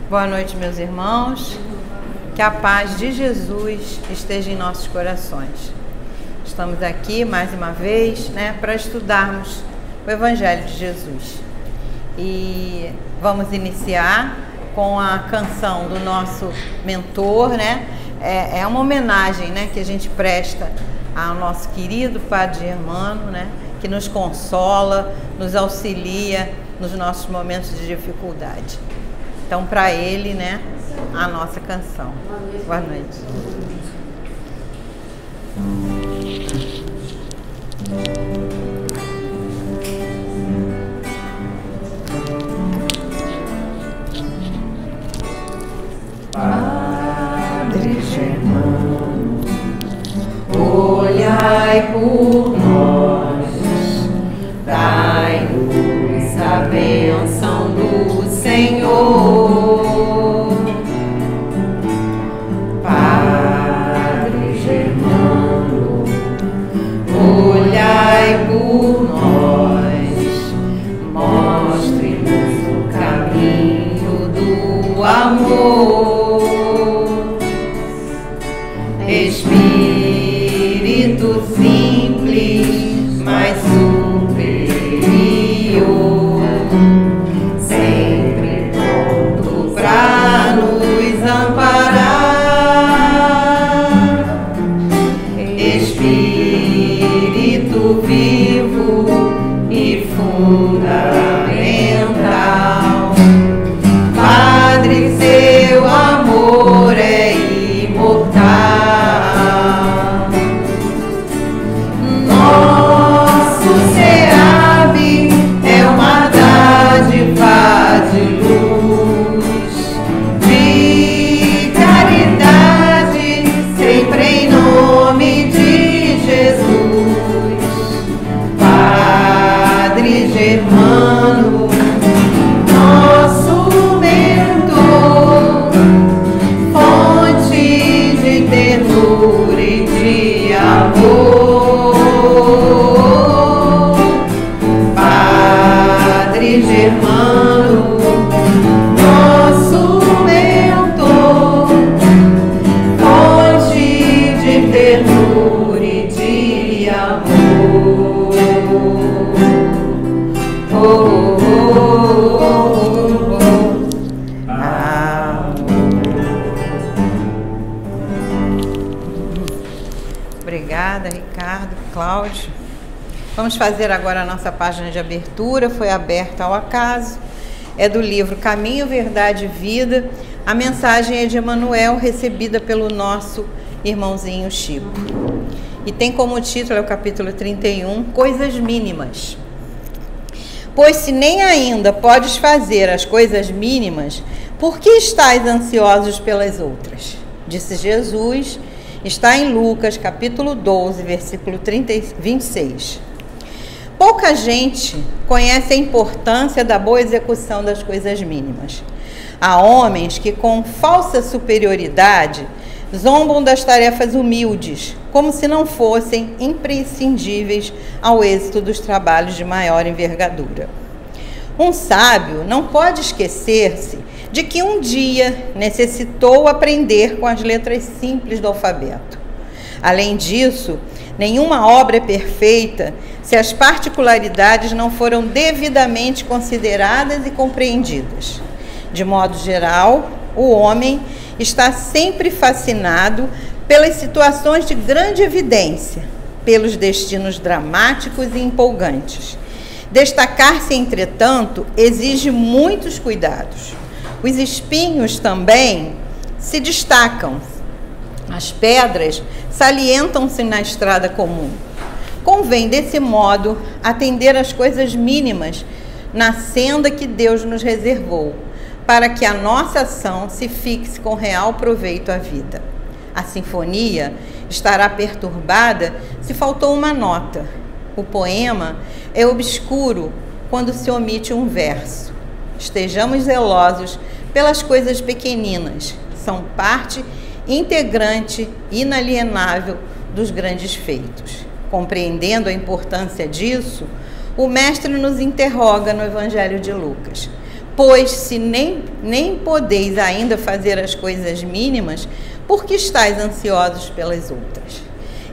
Boa noite, meus irmãos. Que a paz de Jesus esteja em nossos corações. Estamos aqui mais uma vez, para estudarmos o Evangelho de Jesus. E vamos iniciar com a canção do nosso mentor, É uma homenagem, que a gente presta ao nosso querido Padre Germano, que nos consola, nos auxilia nos nossos momentos de dificuldade. Então, para ele, a nossa canção. Boa noite. Padre Germano, olhai por nós, dai-nos a bênção do Senhor. Padre Germano, olhai por nós, mostre-nos o caminho do amor. Espírito simples, mas superior, sempre pronto pra nos amparar. Espírito vivo e fundamental, Padre, seu amor é imortal. Germano, nosso mentor, fonte de ternura e de amor. Padre Germano, nosso mentor, fonte de ternura e de amor. Obrigada, Ricardo, Cláudio. Vamos fazer agora a nossa página de abertura, foi aberta ao acaso. É do livro Caminho, Verdade e Vida. A mensagem é de Emmanuel, recebida pelo nosso irmãozinho Chico. E tem como título, é o capítulo 31, Coisas Mínimas. Pois se nem ainda podes fazer as coisas mínimas, por que estáis ansiosos pelas outras? Disse Jesus, está em Lucas, capítulo 12, versículo 26. Pouca gente conhece a importância da boa execução das coisas mínimas. Há homens que, com falsa superioridade, zombam das tarefas humildes, como se não fossem imprescindíveis ao êxito dos trabalhos de maior envergadura. Um sábio não pode esquecer-se de que um dia necessitou aprender com as letras simples do alfabeto. Além disso, nenhuma obra é perfeita se as particularidades não foram devidamente consideradas e compreendidas. De modo geral, o homem está sempre fascinado pelas situações de grande evidência, pelos destinos dramáticos e empolgantes. Destacar-se, entretanto, exige muitos cuidados. Os espinhos também se destacam. As pedras salientam-se na estrada comum. Convém, desse modo, atender às coisas mínimas na senda que Deus nos reservou, para que a nossa ação se fixe com real proveito à vida. A sinfonia estará perturbada se faltou uma nota. O poema é obscuro quando se omite um verso. Estejamos zelosos pelas coisas pequeninas, são parte integrante, inalienável dos grandes feitos. Compreendendo a importância disso, o mestre nos interroga no Evangelho de Lucas. Pois se nem podeis ainda fazer as coisas mínimas, por que estáis ansiosos pelas outras?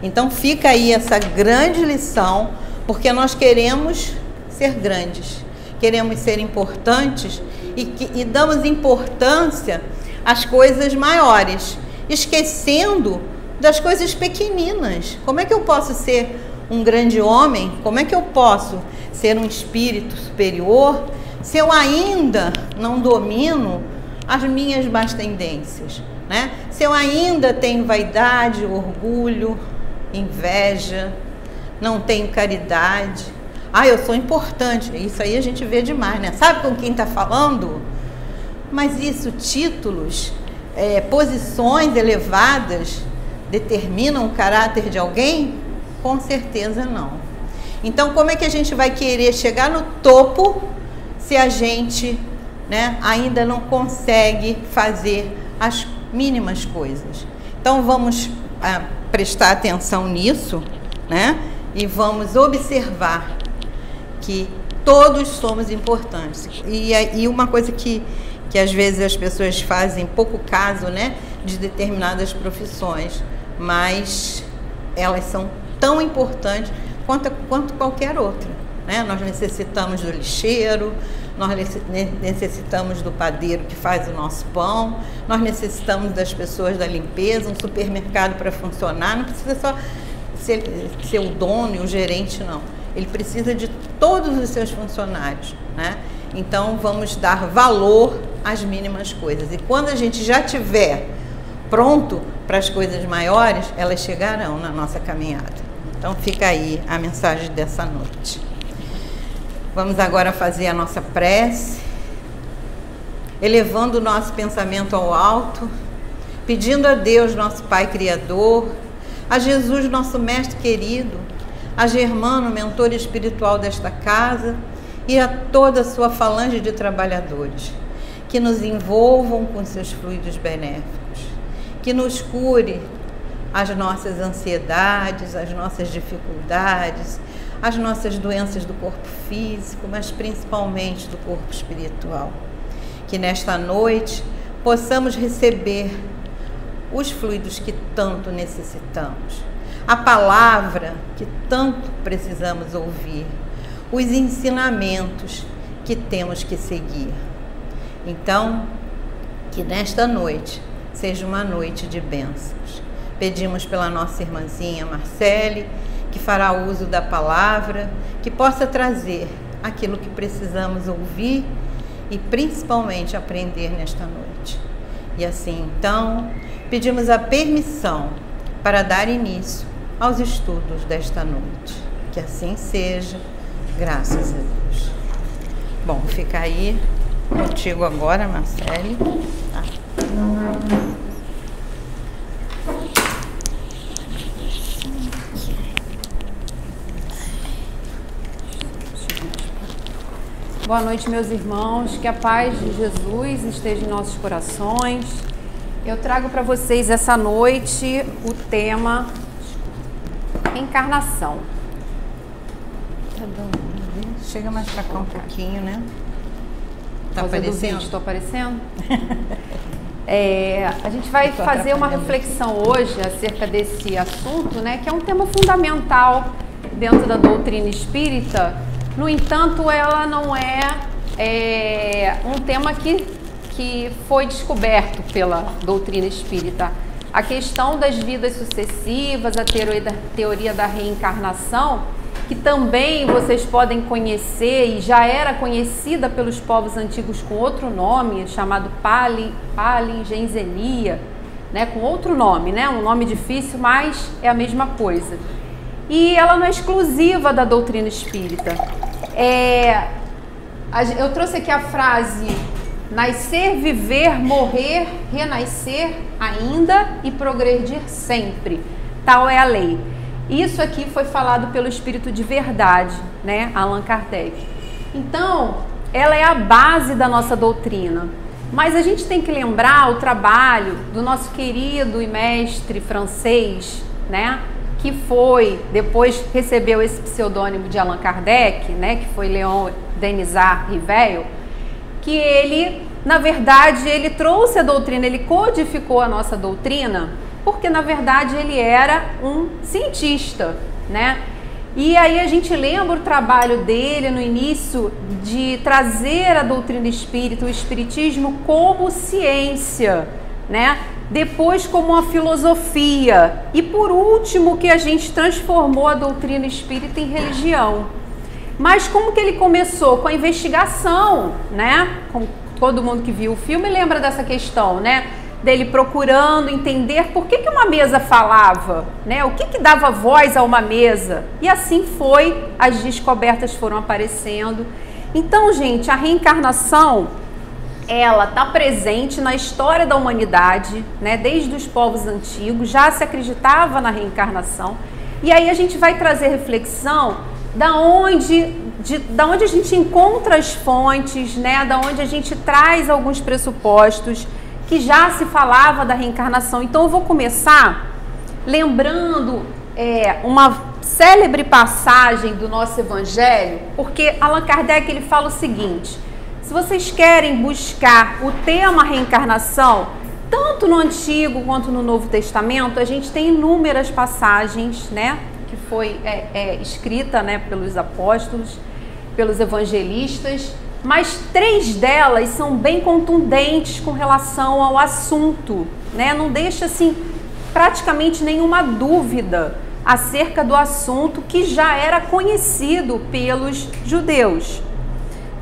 Então fica aí essa grande lição, porque nós queremos ser grandes, queremos ser importantes e damos importância às coisas maiores, esquecendo das coisas pequeninas. Como é que eu posso ser um grande homem? Como é que eu posso ser um espírito superior se eu ainda não domino as minhas más tendências, né? Se eu ainda tenho vaidade, orgulho, inveja, não tenho caridade. Eu sou importante. Isso aí a gente vê demais, né? Sabe com quem está falando? Mas isso, títulos, posições elevadas, determinam o caráter de alguém? Com certeza não. Então, como é que a gente vai querer chegar no topo se a gente, né, ainda não consegue fazer as mínimas coisas? Então, vamos prestar atenção nisso, né? E vamos observar que todos somos importantes. E uma coisa que às vezes as pessoas fazem pouco caso, né, de determinadas profissões, mas elas são tão importantes quanto qualquer outra, né? Nós necessitamos do lixeiro, nós necessitamos do padeiro que faz o nosso pão, nós necessitamos das pessoas da limpeza, um supermercado para funcionar, não precisa só ser o dono e o gerente, não. Ele precisa de todos os seus funcionários, né? Então, vamos dar valor às mínimas coisas. E quando a gente já tiver pronto para as coisas maiores, elas chegarão na nossa caminhada. Então, fica aí a mensagem dessa noite. Vamos agora fazer a nossa prece, elevando o nosso pensamento ao alto, pedindo a Deus, nosso Pai Criador, a Jesus, nosso Mestre querido, a Germano, mentor espiritual desta casa, e a toda a sua falange de trabalhadores, que nos envolvam com seus fluidos benéficos, que nos cure as nossas ansiedades, as nossas dificuldades, as nossas doenças do corpo físico, mas principalmente do corpo espiritual. Que nesta noite possamos receber os fluidos que tanto necessitamos, a palavra que tanto precisamos ouvir, os ensinamentos que temos que seguir. Então, que nesta noite seja uma noite de bênçãos. Pedimos pela nossa irmãzinha Marcele, que fará uso da palavra, que possa trazer aquilo que precisamos ouvir e principalmente aprender nesta noite. E assim, então, pedimos a permissão para dar início aos estudos desta noite. Que assim seja, graças a Deus. Bom, fica aí contigo agora, Marcele. Tá. Boa noite, meus irmãos. Que a paz de Jesus esteja em nossos corações. Eu trago para vocês essa noite o tema encarnação. Chega mais para cá um pouquinho, né? Tá aparecendo? Estou aparecendo? A gente vai fazer uma reflexão hoje acerca desse assunto, né? Que é um tema fundamental dentro da doutrina espírita. No entanto, ela não é um tema que foi descoberto pela doutrina espírita. A questão das vidas sucessivas, a teoria da reencarnação, que também vocês podem conhecer e já era conhecida pelos povos antigos com outro nome, chamado palingenzenia, né? Com outro nome, né? Um nome difícil, mas é a mesma coisa. E ela não é exclusiva da doutrina espírita. Eu trouxe aqui a frase: nascer, viver, morrer, renascer ainda e progredir sempre. Tal é a lei. Isso aqui foi falado pelo Espírito de Verdade, né? Allan Kardec. Então, ela é a base da nossa doutrina. Mas a gente tem que lembrar o trabalho do nosso querido e mestre francês, né? Que depois recebeu esse pseudônimo de Allan Kardec, né? Que foi Léon Denisard Rivel. que ele, na verdade, ele trouxe a doutrina, ele codificou a nossa doutrina, porque na verdade ele era um cientista, né? E aí a gente lembra o trabalho dele no início de trazer a doutrina espírita, o espiritismo como ciência, né? Depois como uma filosofia e por último que a gente transformou a doutrina espírita em religião. Mas como que ele começou? Com a investigação, né? Com todo mundo que viu o filme lembra dessa questão, né? Dele procurando entender por que uma mesa falava, né? O que dava voz a uma mesa. E assim foi, as descobertas foram aparecendo. Então, gente, a reencarnação, ela está presente na história da humanidade, né? Desde os povos antigos, já se acreditava na reencarnação. E aí a gente vai trazer reflexão da onde a gente encontra as fontes, né? Da onde a gente traz alguns pressupostos que já se falava da reencarnação. Então eu vou começar lembrando uma célebre passagem do nosso Evangelho, porque Allan Kardec ele fala o seguinte: se vocês querem buscar o tema reencarnação, tanto no Antigo quanto no Novo Testamento, a gente tem inúmeras passagens, né, que foi escrita, né, pelos apóstolos, pelos evangelistas, mas 3 delas são bem contundentes com relação ao assunto, né? Não deixa assim praticamente nenhuma dúvida acerca do assunto que já era conhecido pelos judeus.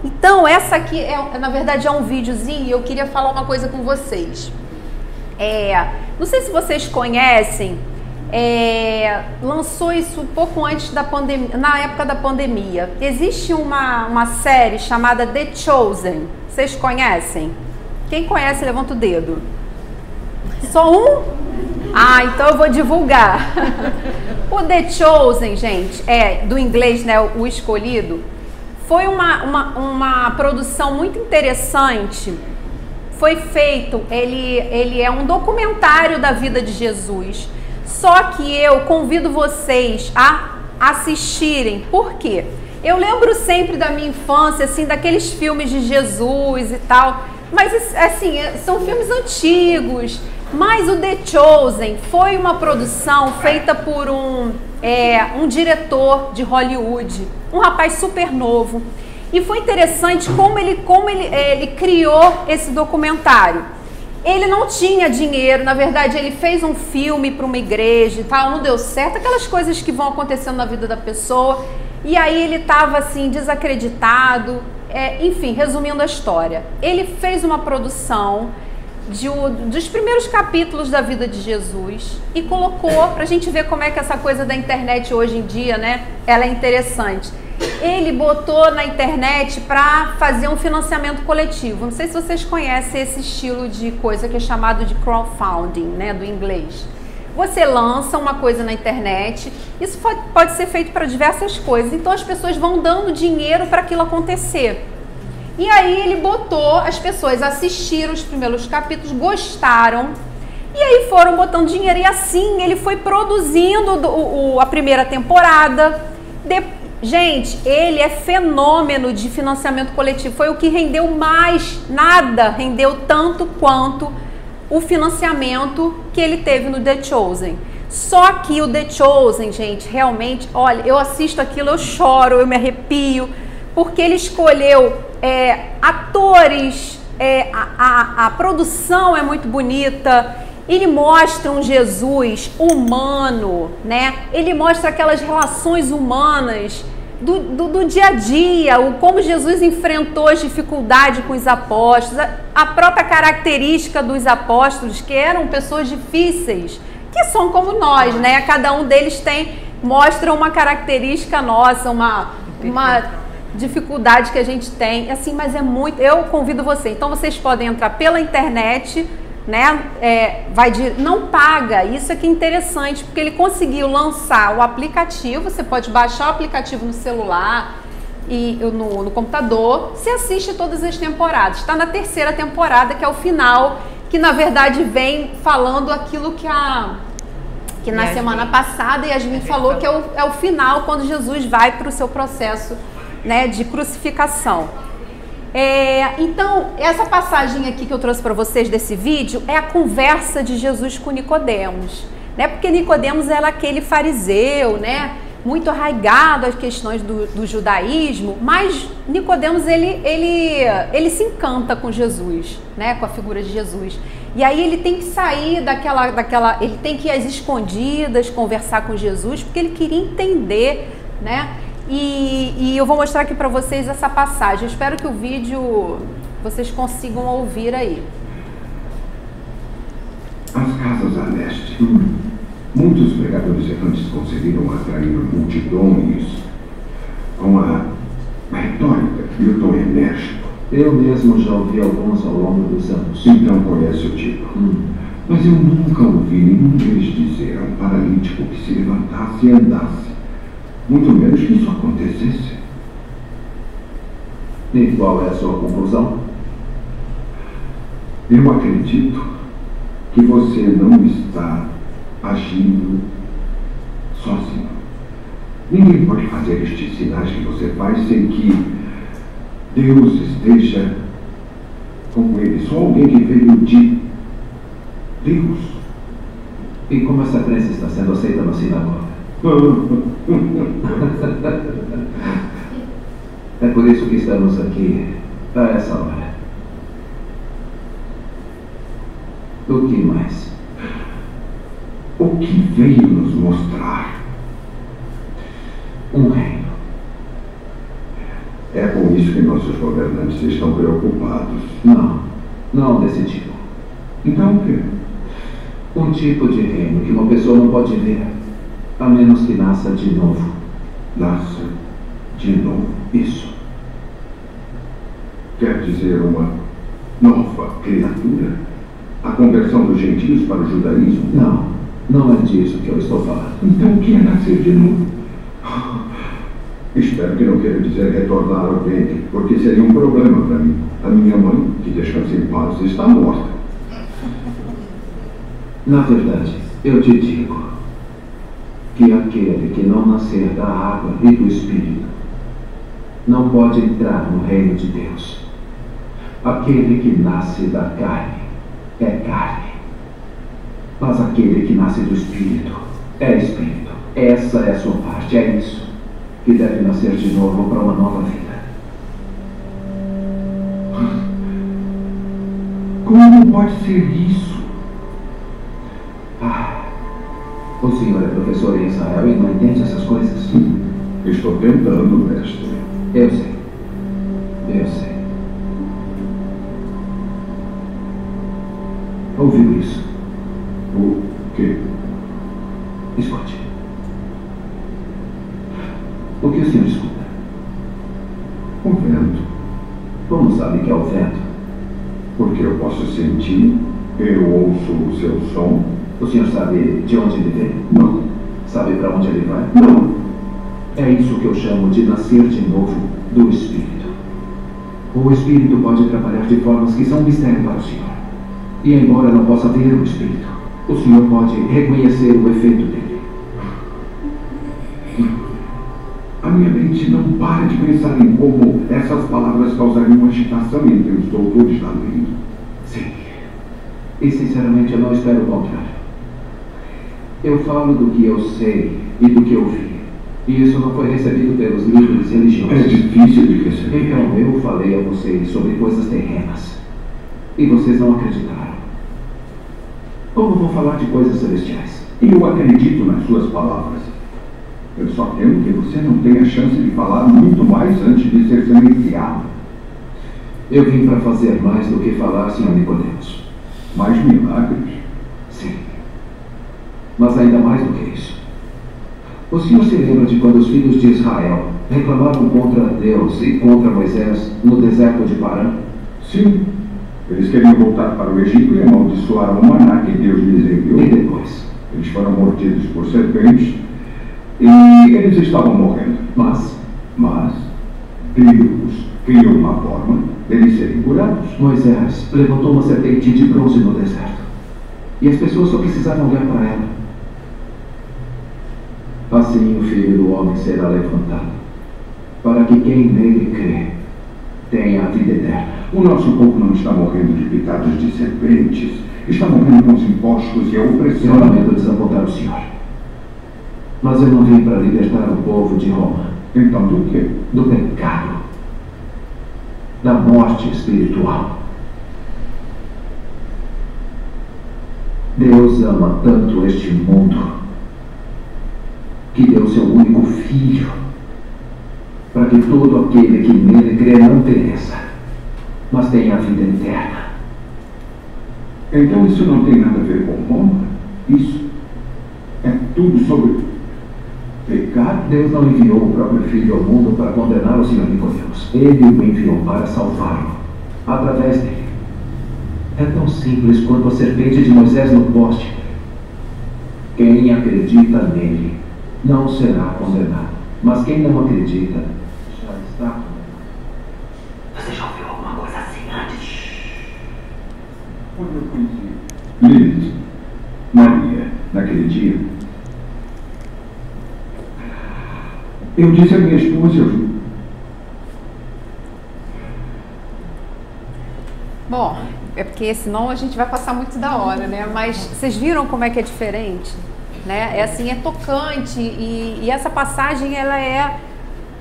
Então essa aqui na verdade é um videozinho e eu queria falar uma coisa com vocês. Não sei se vocês conhecem, lançou isso um pouco antes da pandemia, na época da pandemia. Existe uma série chamada The Chosen. Vocês conhecem? Quem conhece, levanta o dedo. Só um? Ah, então eu vou divulgar. O The Chosen, gente, do inglês, né, o escolhido, foi uma produção muito interessante. Foi feito, ele é um documentário da vida de Jesus. Só que eu convido vocês a assistirem. Por quê? Eu lembro sempre da minha infância, assim, daqueles filmes de Jesus e tal. Mas, assim, são filmes antigos. Mas o The Chosen foi uma produção feita por um diretor de Hollywood. Um rapaz super novo. E foi interessante como ele criou esse documentário. Ele não tinha dinheiro, na verdade ele fez um filme para uma igreja e tal, não deu certo, aquelas coisas que vão acontecendo na vida da pessoa, e aí ele estava assim desacreditado, enfim, resumindo a história, ele fez uma produção dos primeiros capítulos da vida de Jesus e colocou, pra gente ver como é que essa coisa da internet hoje em dia, né, ela é interessante. Ele botou na internet para fazer um financiamento coletivo. Não sei se vocês conhecem esse estilo de coisa que é chamado de crowdfunding, né, do inglês. Você lança uma coisa na internet, isso pode ser feito para diversas coisas, então as pessoas vão dando dinheiro para aquilo acontecer. E aí ele botou, as pessoas assistiram os primeiros capítulos, gostaram, e aí foram botando dinheiro, e assim ele foi produzindo a primeira temporada. Gente, ele é fenômeno de financiamento coletivo, foi o que rendeu mais, nada rendeu tanto quanto o financiamento que ele teve no The Chosen. Só que o The Chosen, gente, realmente, olha, eu assisto aquilo, eu choro, eu me arrepio, porque ele escolheu atores, a produção é muito bonita, ele mostra um Jesus humano, né? Ele mostra aquelas relações humanas do dia a dia, como Jesus enfrentou as dificuldades com os apóstolos, a própria característica dos apóstolos, que eram pessoas difíceis, que são como nós, né? Cada um deles mostra uma característica nossa, uma dificuldade que a gente tem, assim, mas é muito. Eu convido você, então vocês podem entrar pela internet, né? Não paga, isso aqui é interessante, porque ele conseguiu lançar o aplicativo, você pode baixar o aplicativo no celular e no computador, você assiste todas as temporadas. Está na 3ª temporada, que é o final, que na verdade vem falando aquilo que na semana passada Yasmin falou, que é o final, quando Jesus vai para o seu processo, né, de crucificação. Então, essa passagem aqui que eu trouxe para vocês desse vídeo é a conversa de Jesus com Nicodemos, né? Porque Nicodemos era aquele fariseu, né? Muito arraigado às questões do judaísmo, mas Nicodemos ele se encanta com Jesus, né? Com a figura de Jesus. E aí ele tem que sair ele tem que ir às escondidas conversar com Jesus, porque ele queria entender, né? E eu vou mostrar aqui para vocês essa passagem. Eu espero que o vídeo vocês consigam ouvir aí. As casas a leste. Muitos pregadores errantes conseguiram atrair multidões com a retórica e o tom enérgico. Eu mesmo já ouvi alguns ao longo dos anos. Então conhece o tipo. Mas eu nunca ouvi nenhum deles dizer a um paralítico que se levantasse e andasse. Muito menos que isso acontecesse. E qual é a sua conclusão? Eu acredito que você não está agindo sozinho. Ninguém pode fazer estes sinais que você faz sem que Deus esteja com ele. Só alguém que veio de Deus. E como essa crença está sendo aceita na sinagoga? É por isso que estamos aqui a essa hora. O que mais? O que veio nos mostrar? Um reino. É com isso que nossos governantes estão preocupados. Não desse tipo. Então o quê? Um tipo de reino que uma pessoa não pode ver, a menos que nasça de novo. Nasça de novo. Isso. Quer dizer uma nova criatura? A conversão dos gentios para o judaísmo? Não é disso que eu estou falando. Então o que é nascer de novo? Espero que não queira dizer retornar ao ventre, porque seria um problema para mim. A minha mãe, que descansa em paz, está morta. Na verdade, eu te digo que aquele que não nascer da água e do Espírito não pode entrar no reino de Deus. Aquele que nasce da carne é carne, mas aquele que nasce do Espírito é Espírito. Essa é a sua parte, é isso que deve nascer de novo para uma nova vida. Como pode ser isso? O senhor é professor em Israel e não entende essas coisas? Estou tentando, mestre. Eu sei. Ouviu isso? O quê? Escute. O que o senhor escuta? O vento. Como sabe que é o vento? Porque eu posso sentir, eu ouço o seu som. O senhor sabe de onde ele vem? Não. Sabe para onde ele vai? Não. É isso que eu chamo de nascer de novo do Espírito. O Espírito pode trabalhar de formas que são um mistério para o senhor. E embora não possa ver o Espírito, o senhor pode reconhecer o efeito dele. A minha mente não para de pensar em como essas palavras causariam agitação entre os doutores da lei. Sim. E sinceramente eu não espero o contrário. Eu falo do que eu sei e do que eu vi. E isso não foi recebido pelos líderes religiosos. É difícil de receber. Então eu falei a vocês sobre coisas terrenas. E vocês não acreditaram. Como vou falar de coisas celestiais? Eu acredito nas suas palavras. Eu só temo que você não tenha chance de falar muito mais antes de ser silenciado. Eu vim para fazer mais do que falar, Sr. Nicodemos. Mais milagres? Sim. Mas ainda mais do que isso. O senhor se lembra de quando os filhos de Israel reclamavam contra Deus e contra Moisés no deserto de Parã? Sim. Eles queriam voltar para o Egito e amaldiçoar o maná que Deus lhes enviou. E depois? Eles foram mordidos por serpentes e eles estavam morrendo. Mas Deus criou uma forma deles serem curados. Moisés levantou uma serpente de bronze no deserto. E as pessoas só precisavam olhar para ela. Assim o Filho do Homem será levantado, para que quem nele crê tem a vida eterna. O nosso povo não está morrendo de picadas de serpentes. Está morrendo com os impostos e a Eu opressão. lamento desapontar o senhor. Mas eu não vim para libertar o povo de Roma. Então do quê? Do pecado. Da morte espiritual. Deus ama tanto este mundo que deu seu único filho para que todo aquele que nele crê não pereça, mas tenha a vida eterna. Então isso não tem nada a ver com Roma? Isso é tudo sobre pecado? Deus não enviou o próprio Filho ao mundo para condenar o Senhor Nicodemos. Ele o enviou para salvá-lo, através dele. É tão simples quanto a serpente de Moisés no poste. Quem acredita nele não será condenado. Mas quem não acredita já está condenado. Você já ouviu alguma coisa assim antes? Quando eu conheci Lilith, Maria, naquele dia, eu disse à minha esposa, Bom, é porque senão a gente vai passar muito da hora, né? Mas vocês viram como é que é diferente? Né? É assim, é tocante e essa passagem ela é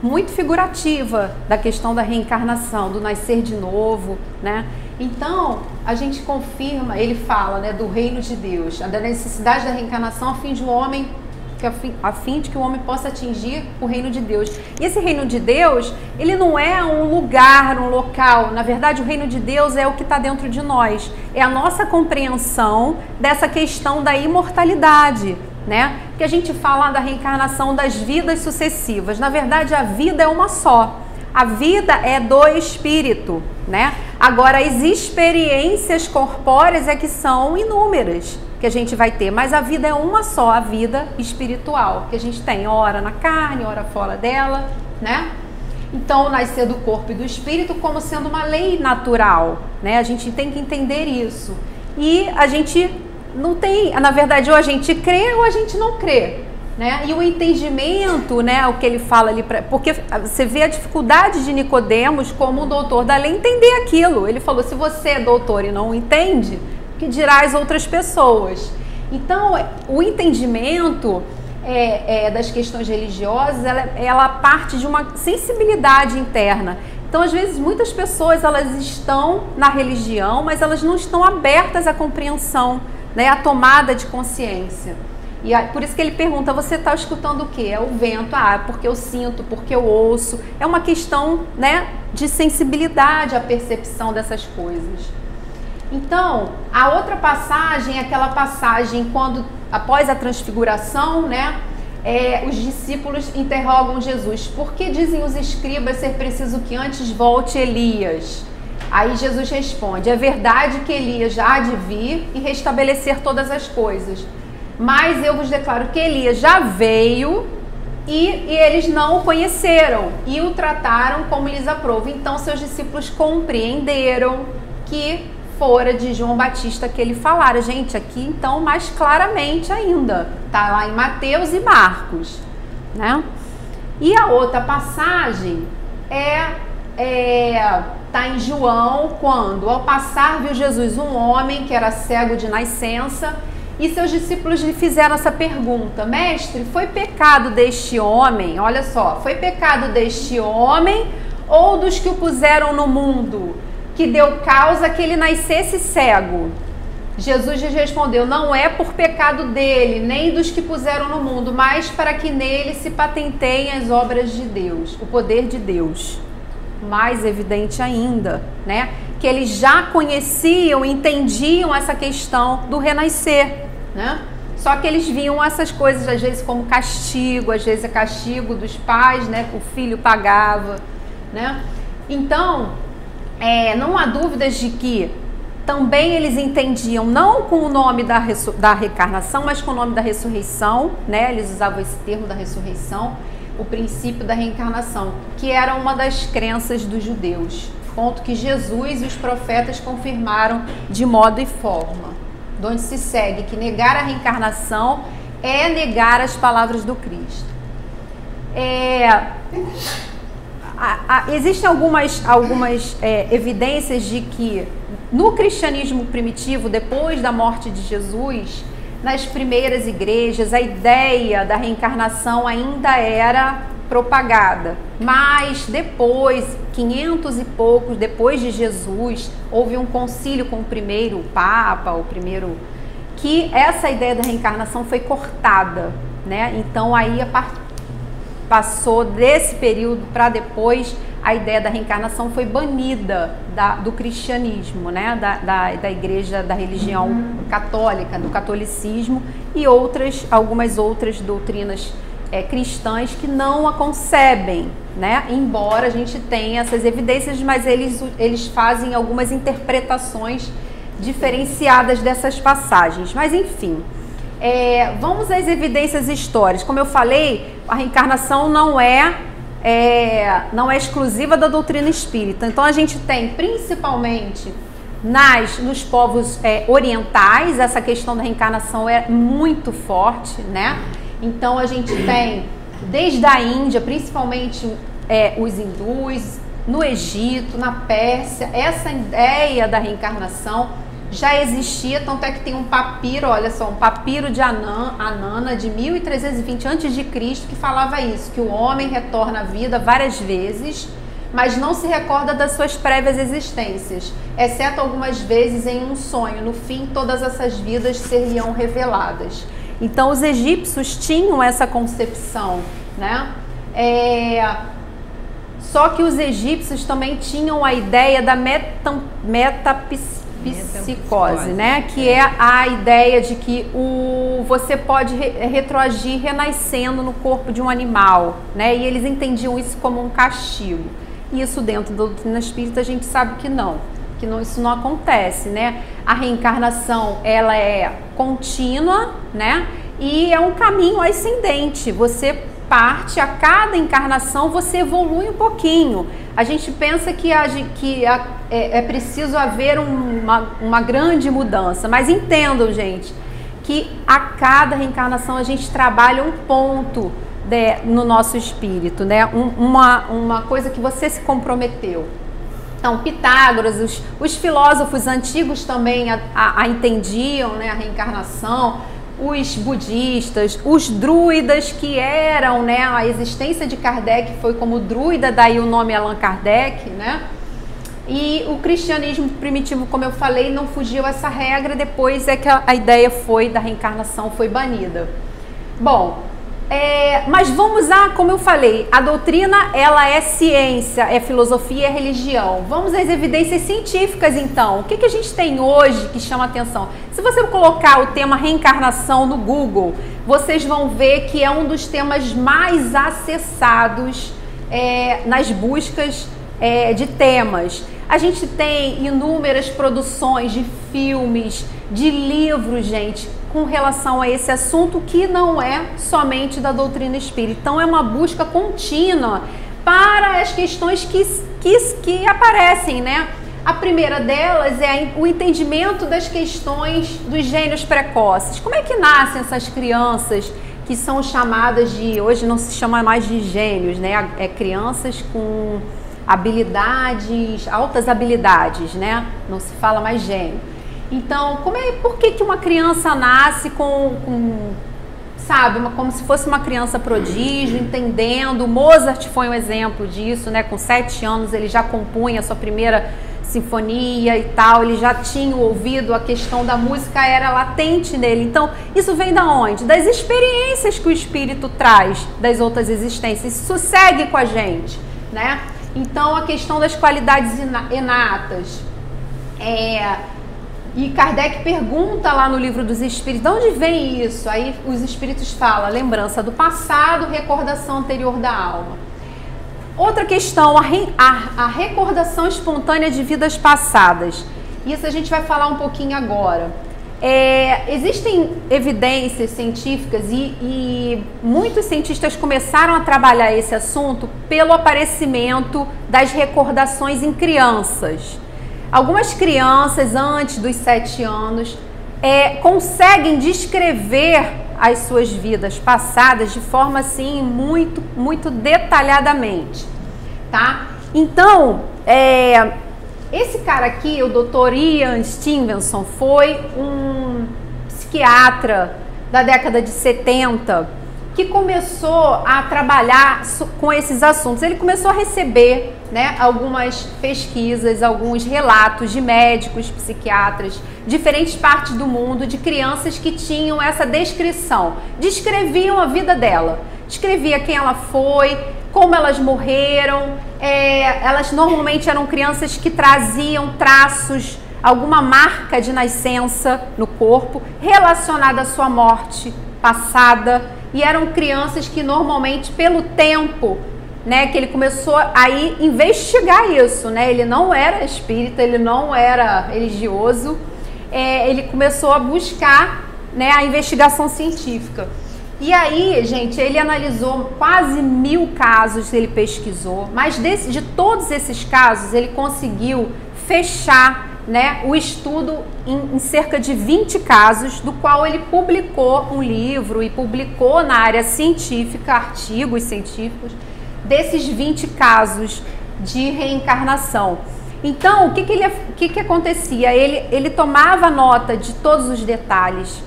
muito figurativa da questão da reencarnação, do nascer de novo, né? Então, a gente confirma, ele fala, né, do reino de Deus, da necessidade da reencarnação a fim de que o homem possa atingir o reino de Deus. E esse reino de Deus, ele não é um lugar, um local. Na verdade, o reino de Deus é o que está dentro de nós. É a nossa compreensão dessa questão da imortalidade, né? Que a gente fala da reencarnação das vidas sucessivas. Na verdade, a vida é uma só. A vida é do espírito, né? Agora, as experiências corpóreas é que são inúmeras que a gente vai ter, mas a vida é uma só, a vida espiritual, que a gente tem ora na carne, ora fora dela, né? Então, o nascer do corpo e do espírito como sendo uma lei natural, né? A gente tem que entender isso. E a gente não tem, na verdade, ou a gente crê ou a gente não crê, né? E o entendimento, né, o que ele fala ali, porque você vê a dificuldade de Nicodemos como um doutor da lei entender aquilo. Ele falou, se você é doutor e não entende, que dirá as outras pessoas. Então, o entendimento das questões religiosas, ela parte de uma sensibilidade interna. Então, às vezes, muitas pessoas, elas estão na religião, mas elas não estão abertas à compreensão, né, à tomada de consciência. E por isso que ele pergunta, você está escutando o quê? É o vento, porque eu sinto, porque eu ouço. É uma questão, né, de sensibilidade à percepção dessas coisas. Então, a outra passagem é aquela passagem quando, após a transfiguração, né, os discípulos interrogam Jesus. Por que dizem os escribas ser preciso que antes volte Elias? Aí Jesus responde, é verdade que Elias já há de vir e restabelecer todas as coisas. Mas eu vos declaro que Elias já veio e eles não o conheceram e o trataram como lhes aprouve. Então, seus discípulos compreenderam que fora de João Batista que ele falara. Gente, aqui então mais claramente ainda, tá lá em Mateus e Marcos, né? E a outra passagem tá em João, quando ao passar viu Jesus um homem que era cego de nascença e seus discípulos lhe fizeram essa pergunta, mestre, foi pecado deste homem, olha só, foi pecado deste homem ou dos que o puseram no mundo, que deu causa que ele nascesse cego? Jesus lhes respondeu, não é por pecado dele, nem dos que puseram no mundo, mas para que nele se patenteiem as obras de Deus, o poder de Deus. Mais evidente ainda, né? Que eles já conheciam, entendiam essa questão do renascer, né? Só que eles viam essas coisas, às vezes, como castigo, às vezes é castigo dos pais, né? Que o filho pagava, né? Então, não há dúvidas de que também eles entendiam, não com o nome da reencarnação, mas com o nome da ressurreição, né? Eles usavam esse termo da ressurreição, o princípio da reencarnação, que era uma das crenças dos judeus, ponto que Jesus e os profetas confirmaram de modo e forma, de onde se segue que negar a reencarnação é negar as palavras do Cristo. existem algumas evidências de que no cristianismo primitivo, depois da morte de Jesus, nas primeiras igrejas, a ideia da reencarnação ainda era propagada. Mas depois, 500 e poucos depois de Jesus, houve um concílio com o primeiro Papa, que essa ideia da reencarnação foi cortada, né? Então aí passou desse período para depois, a ideia da reencarnação foi banida do cristianismo, né? da igreja, da religião católica, do catolicismo e algumas outras doutrinas cristãs que não a concebem, né? Embora a gente tenha essas evidências, mas eles fazem algumas interpretações diferenciadas dessas passagens. Mas enfim, vamos às evidências históricas. Como eu falei, a reencarnação não é exclusiva da doutrina espírita. Então a gente tem principalmente nos povos orientais, essa questão da reencarnação é muito forte, né? Então a gente tem desde a Índia, principalmente os hindus, no Egito, na Pérsia, essa ideia da reencarnação já existia, tanto é que tem um papiro, olha só, um papiro de Anana de 1320 a.C. que falava isso, que o homem retorna à vida várias vezes, mas não se recorda das suas prévias existências, exceto algumas vezes em um sonho. No fim, todas essas vidas seriam reveladas. Então, os egípcios tinham essa concepção, né? Só que os egípcios também tinham a ideia da metapsicose, né? Que é a ideia de que você pode retroagir renascendo no corpo de um animal, né? E eles entendiam isso como um castigo. Isso dentro da doutrina espírita a gente sabe que não, isso não acontece, né? A reencarnação, ela é contínua, né? E é um caminho ascendente. Você parte, a cada encarnação você evolui um pouquinho. A gente pensa que é preciso haver uma grande mudança, mas entendam, gente, que a cada reencarnação a gente trabalha um ponto no nosso espírito, né? Uma coisa que você se comprometeu. Então, Pitágoras, os filósofos antigos também a entendiam, né, a reencarnação, os budistas, os druidas, que eram, né, a existência de Kardec foi como druida, daí o nome Allan Kardec, né? E o cristianismo primitivo, como eu falei, não fugiu a essa regra, depois é que a ideia da reencarnação foi banida. Bom, mas vamos como eu falei, a doutrina, ela é ciência, é filosofia, é religião. Vamos às evidências científicas, então. O que a gente tem hoje que chama atenção? Se você colocar o tema reencarnação no Google, vocês vão ver que é um dos temas mais acessados nas buscas de temas. A gente tem inúmeras produções de filmes, de livros, gente, com relação a esse assunto, que não é somente da doutrina espírita. Então é uma busca contínua para as questões que aparecem, né? A primeira delas é o entendimento das questões dos gênios precoces. Como é que nascem essas crianças que são chamadas hoje não se chama mais de gênios, né? Crianças com habilidades, altas habilidades, né? Não se fala mais gênio. Então, por que uma criança nasce sabe, como se fosse uma criança prodígio, entendendo? Mozart foi um exemplo disso, né? Com 7 anos ele já compunha a sua primeira sinfonia e tal, ele já tinha ouvido, a questão da música era latente nele. Então, isso vem da onde? Das experiências que o espírito traz das outras existências. Isso segue com a gente, né? Então, a questão das qualidades inatas. E Kardec pergunta lá no Livro dos Espíritos, de onde vem isso? Aí os espíritos falam, lembrança do passado, recordação anterior da alma. Outra questão, a recordação espontânea de vidas passadas. Isso a gente vai falar um pouquinho agora. Existem evidências científicas e muitos cientistas começaram a trabalhar esse assunto pelo aparecimento das recordações em crianças. Algumas crianças, antes dos 7 anos, conseguem descrever as suas vidas passadas de forma assim muito, muito detalhadamente. tá? Então, esse cara aqui, o Dr. Ian Stevenson, foi um psiquiatra da década de 70 que começou a trabalhar com esses assuntos. Ele começou a receber, né, algumas pesquisas, alguns relatos de médicos, psiquiatras, diferentes partes do mundo, de crianças que tinham essa descrição, descreviam a vida dela, descrevia quem ela foi, como elas morreram. Elas normalmente eram crianças que traziam traços, alguma marca de nascença no corpo relacionada à sua morte passada, e eram crianças que normalmente, pelo tempo, né, que ele começou a investigar isso, né, ele não era espírita, ele não era religioso, ele começou a buscar, né, a investigação científica. E aí, gente, ele analisou quase 1000 casos, ele pesquisou, mas de todos esses casos, ele conseguiu fechar, né, o estudo em cerca de 20 casos, do qual ele publicou um livro e publicou na área científica, artigos científicos, desses 20 casos de reencarnação. Então, o que acontecia? Ele tomava nota de todos os detalhes.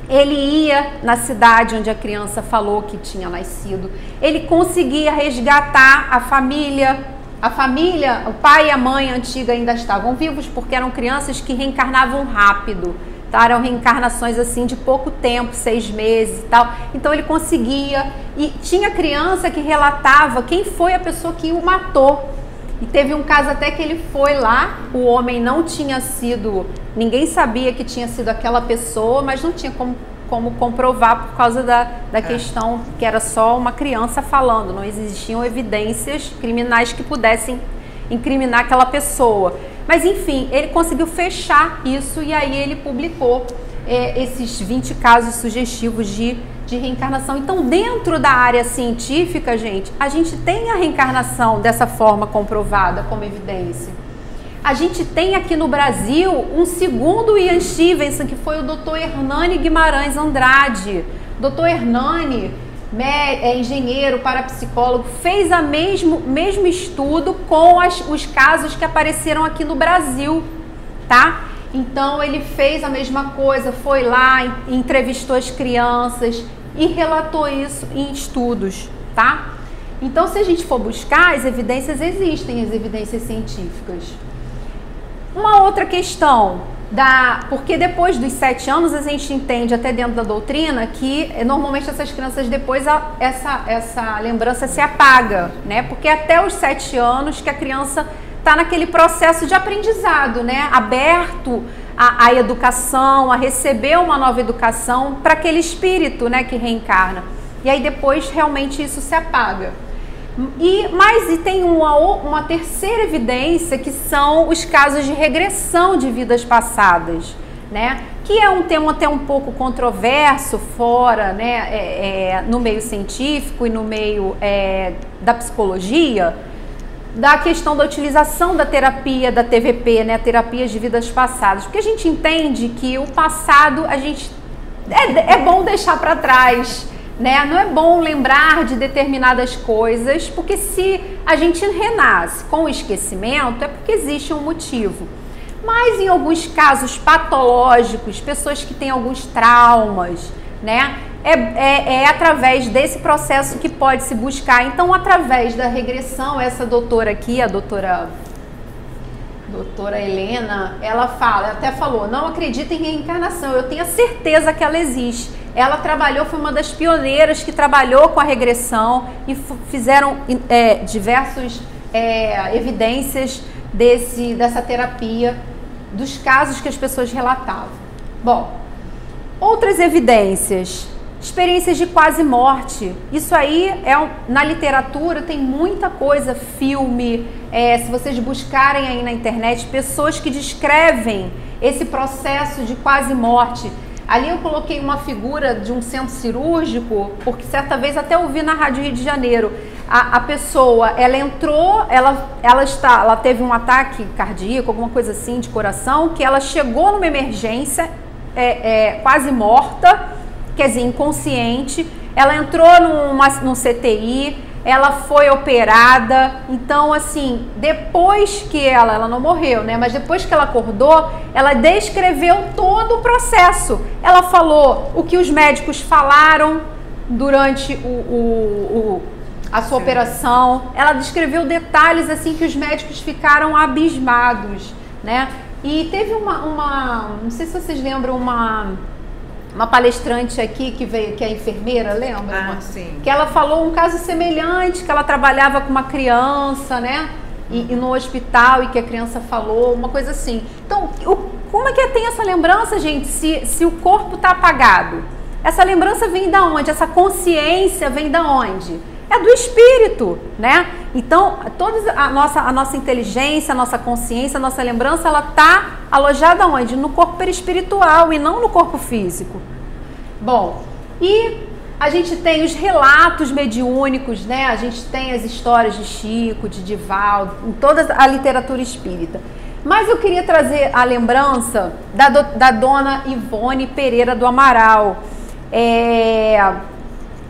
Ele ia na cidade onde a criança falou que tinha nascido. Ele conseguia resgatar a família, o pai e a mãe antiga ainda estavam vivos, porque eram crianças que reencarnavam rápido, tá? Eram reencarnações assim de pouco tempo, 6 meses e tal. Então ele conseguia, e tinha criança que relatava quem foi a pessoa que o matou. E teve um caso até que ele foi lá, o homem não tinha sido, ninguém sabia que tinha sido aquela pessoa, mas não tinha como comprovar por causa da questão que era só uma criança falando, não existiam evidências criminais que pudessem incriminar aquela pessoa. Mas enfim, ele conseguiu fechar isso, e aí ele publicou esses 20 casos sugestivos de reencarnação. Então, dentro da área científica, gente, a gente tem a reencarnação dessa forma comprovada como evidência. A gente tem aqui no Brasil um segundo Ian Stevenson, que foi o Dr. Hernani Guimarães Andrade. Dr. Hernani é engenheiro, parapsicólogo, fez o mesmo estudo com os casos que apareceram aqui no Brasil, tá? Então ele fez a mesma coisa, foi lá, entrevistou as crianças e relatou isso em estudos, tá? Então, se a gente for buscar, as evidências existem, as evidências científicas. Uma outra questão, porque depois dos 7 anos a gente entende até dentro da doutrina que normalmente essas crianças depois essa lembrança se apaga, né? Porque até os 7 anos que a criança está naquele processo de aprendizado, né? Aberto à educação, a receber uma nova educação para aquele espírito, né, que reencarna. E aí depois realmente isso se apaga. Mas tem uma terceira evidência, que são os casos de regressão de vidas passadas, né? Que é um tema até um pouco controverso fora, né, no meio científico e no meio da psicologia, da questão da utilização da terapia, da TVP, né, terapias de vidas passadas, porque a gente entende que o passado é bom deixar para trás, né? Não é bom lembrar de determinadas coisas, porque se a gente renasce com o esquecimento, é porque existe um motivo. Mas em alguns casos patológicos, pessoas que têm alguns traumas, né? É através desse processo que pode se buscar. Então, através da regressão, essa doutora aqui, a doutora Helena, ela até falou, não acredita em reencarnação, eu tenho a certeza que ela existe. Ela foi uma das pioneiras que trabalhou com a regressão e fizeram diversas evidências dessa terapia, dos casos que as pessoas relatavam. Bom, outras evidências, experiências de quase morte. Isso aí na literatura tem muita coisa, filme, se vocês buscarem aí na internet, pessoas que descrevem esse processo de quase morte. Ali eu coloquei uma figura de um centro cirúrgico, porque certa vez até ouvi na Rádio Rio de Janeiro. A pessoa, ela entrou, ela teve um ataque cardíaco, alguma coisa assim, de coração, que ela chegou numa emergência, quase morta, quer dizer, inconsciente. Ela entrou num CTI, ela foi operada. Então, assim, depois que ela não morreu, né? Mas depois que ela acordou, ela descreveu todo o processo. Ela falou o que os médicos falaram durante a sua operação. Ela descreveu detalhes, assim, que os médicos ficaram abismados, né? E teve não sei se vocês lembram, uma palestrante aqui que veio, que é enfermeira, lembra? Sim. Que ela falou um caso semelhante, que ela trabalhava com uma criança, né? E no hospital, e que a criança falou, uma coisa assim. Então, como é que tem essa lembrança, gente, se o corpo está apagado? Essa lembrança vem da onde? Essa consciência vem da onde? É do espírito, né? Então, a nossa inteligência, a nossa consciência, a nossa lembrança, ela está alojada onde? No corpo perispiritual e não no corpo físico. Bom, e a gente tem os relatos mediúnicos, né? A gente tem as histórias de Chico, de Divaldo, em toda a literatura espírita. Mas eu queria trazer a lembrança da dona Ivone Pereira do Amaral.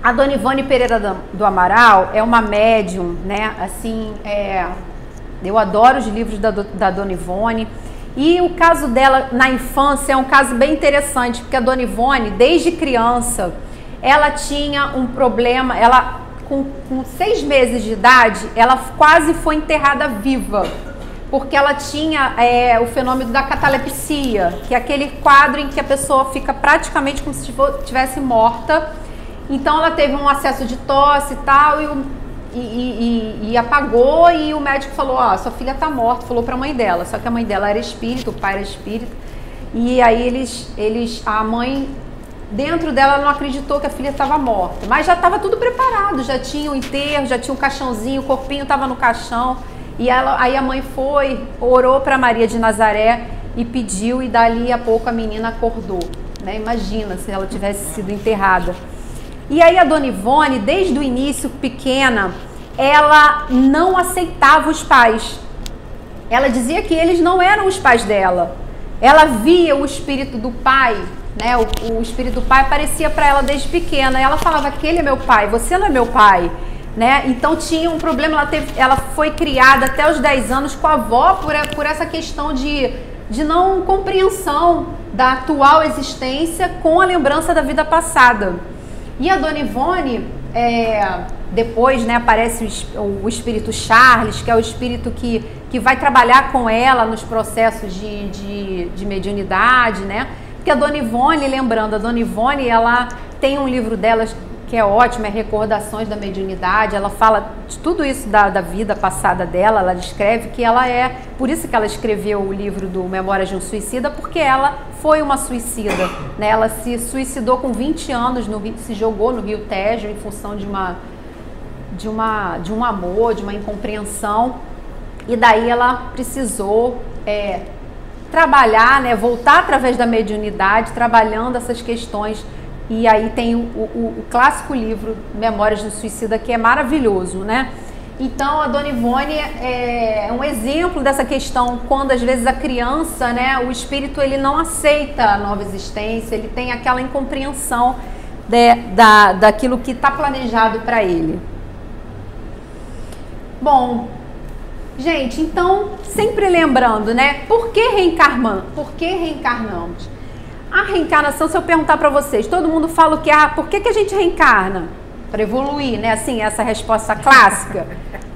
A dona Ivone Pereira do Amaral é uma médium, né? Assim, eu adoro os livros da dona Ivone. E o caso dela na infância é um caso bem interessante, porque a dona Ivone, desde criança, ela tinha um problema. Ela, com 6 meses de idade, ela quase foi enterrada viva, porque ela tinha o fenômeno da catalepsia, que é aquele quadro em que a pessoa fica praticamente como se estivesse morta. Então ela teve um acesso de tosse e tal, e apagou, e o médico falou, sua filha tá morta, falou pra mãe dela. Só que a mãe dela era espírita, o pai era espírita, e aí a mãe, dentro dela, não acreditou que a filha estava morta, mas já estava tudo preparado, já tinha o enterro, já tinha um caixãozinho, o corpinho estava no caixão, e aí a mãe foi, orou para Maria de Nazaré e pediu, e dali a pouco a menina acordou, né? Imagina se ela tivesse sido enterrada. E aí a dona Ivone, desde o início, pequena, ela não aceitava os pais. Ela dizia que eles não eram os pais dela. Ela via o espírito do pai, né? O espírito do pai aparecia para ela desde pequena. E ela falava, aquele é meu pai, você não é meu pai, né? Então tinha um problema, ela foi criada até os 10 anos com a avó por essa questão de não compreensão da atual existência com a lembrança da vida passada. E a dona Ivone, depois, né, aparece o espírito Charles, que é o espírito que vai trabalhar com ela nos processos de mediunidade, né? Porque a dona Ivone, lembrando, a dona Ivone, ela tem um livro dela que é ótimo, é Recordações da Mediunidade. Ela fala de tudo isso da vida passada dela, ela descreve que ela por isso que ela escreveu o livro do Memórias de um Suicida, porque ela foi uma suicida, né? Ela se suicidou com 20 anos, se jogou no Rio Tejo em função de um amor, de uma incompreensão, e daí ela precisou trabalhar, né? Voltar através da mediunidade, trabalhando essas questões. E aí tem o clássico livro Memórias do Suicida, que é maravilhoso, né? Então a dona Ivone é um exemplo dessa questão, quando às vezes a criança, né, o espírito, ele não aceita a nova existência, ele tem aquela incompreensão daquilo que está planejado para ele. Bom, gente, então sempre lembrando, né, por que reencarnamos? A reencarnação, se eu perguntar para vocês, todo mundo fala que por que a gente reencarna? Para evoluir, né? Assim, essa resposta clássica.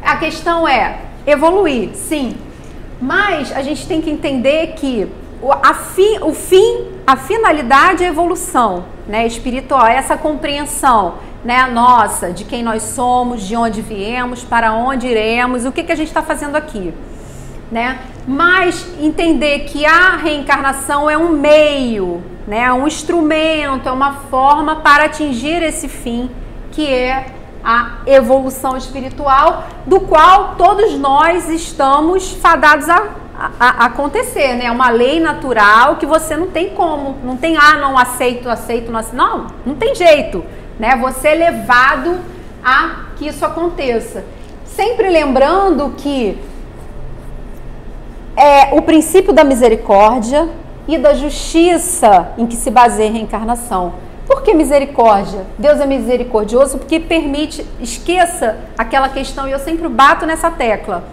A questão é evoluir, sim. Mas a gente tem que entender que a finalidade é a evolução, né, espiritual, essa compreensão, né, nossa, de quem nós somos, de onde viemos, para onde iremos, o que a gente está fazendo aqui, né? Mas entender que a reencarnação é um meio, né, um instrumento, é uma forma para atingir esse fim, que é a evolução espiritual, do qual todos nós estamos fadados a acontecer, né? É uma lei natural que você não tem como, não tem, não aceito, não aceito, não tem jeito, né? Você é levado a que isso aconteça. Sempre lembrando que é o princípio da misericórdia e da justiça em que se baseia a reencarnação. Por que misericórdia? Deus é misericordioso porque permite, esqueça aquela questão, e eu sempre bato nessa tecla.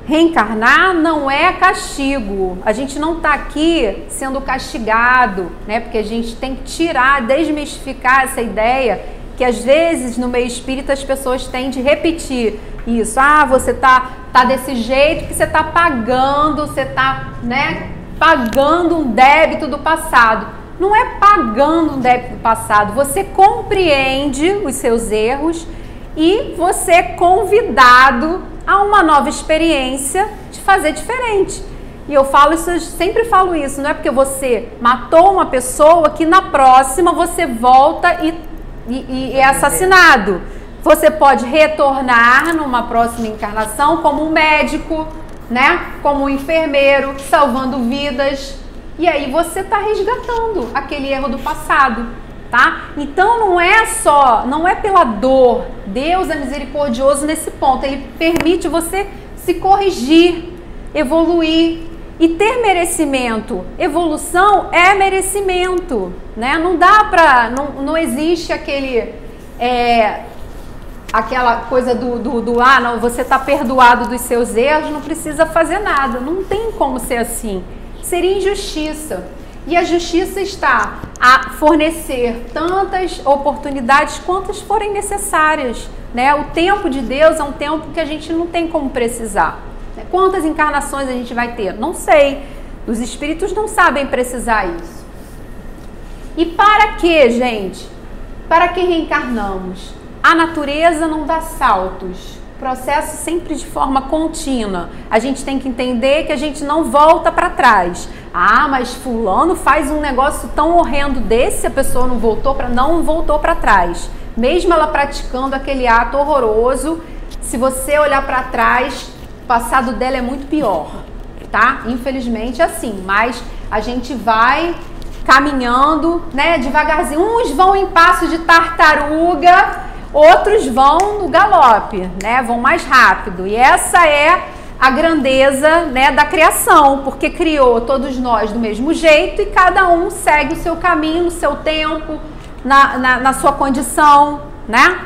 Reencarnar não é castigo. A gente não está aqui sendo castigado, né? Porque a gente tem que tirar, desmistificar essa ideia que às vezes no meio espírita as pessoas têm de repetir isso. Ah, você tá desse jeito que você está pagando, você está, né, pagando um débito do passado. Não é pagando um débito do passado. Você compreende os seus erros e você é convidado a uma nova experiência de fazer diferente. E eu falo isso, eu sempre falo isso, não é porque você matou uma pessoa que na próxima você volta e é assassinado. Você pode retornar numa próxima encarnação como um médico, né? Como um enfermeiro, salvando vidas. E aí você está resgatando aquele erro do passado, tá? Então não é pela dor. Deus é misericordioso nesse ponto. Ele permite você se corrigir, evoluir e ter merecimento. Evolução é merecimento, né? Não dá pra, não existe aquela coisa não, você está perdoado dos seus erros, não precisa fazer nada. Não tem como ser assim. Seria injustiça. E a justiça está a fornecer tantas oportunidades quantas forem necessárias, né? O tempo de Deus é um tempo que a gente não tem como precisar. Quantas encarnações a gente vai ter? Não sei. Os espíritos não sabem precisar isso. E para que, gente? Para que reencarnamos? A natureza não dá saltos. Processo sempre de forma contínua. A gente tem que entender que a gente não volta para trás. Ah, mas fulano faz um negócio tão horrendo desse, a pessoa não voltou para trás. Mesmo ela praticando aquele ato horroroso, se você olhar para trás, o passado dela é muito pior, tá? Infelizmente é assim, mas a gente vai caminhando, né, devagarzinho. Uns vão em passo de tartaruga, outros vão no galope, né? Vão mais rápido. E essa é a grandeza, né, da criação, porque criou todos nós do mesmo jeito e cada um segue o seu caminho, no seu tempo, na sua condição, né?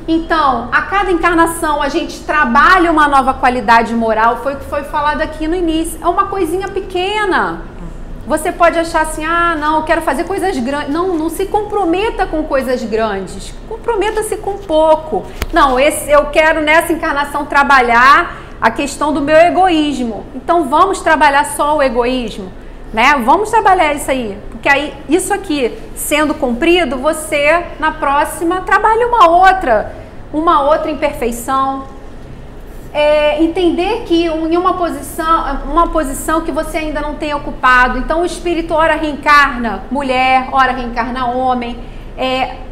Então, a cada encarnação a gente trabalha uma nova qualidade moral, foi o que foi falado aqui no início. É uma coisinha pequena. Você pode achar assim, ah, não, eu quero fazer coisas grandes. Não se comprometa com coisas grandes. Comprometa-se com pouco. Não, eu quero nessa encarnação trabalhar a questão do meu egoísmo. Então vamos trabalhar só o egoísmo, né? Vamos trabalhar isso aí. Porque aí, isso aqui sendo cumprido, você na próxima trabalha uma outra imperfeição. Entender que em uma posição que você ainda não tem ocupado. Então o espírito ora reencarna mulher, ora reencarna homem,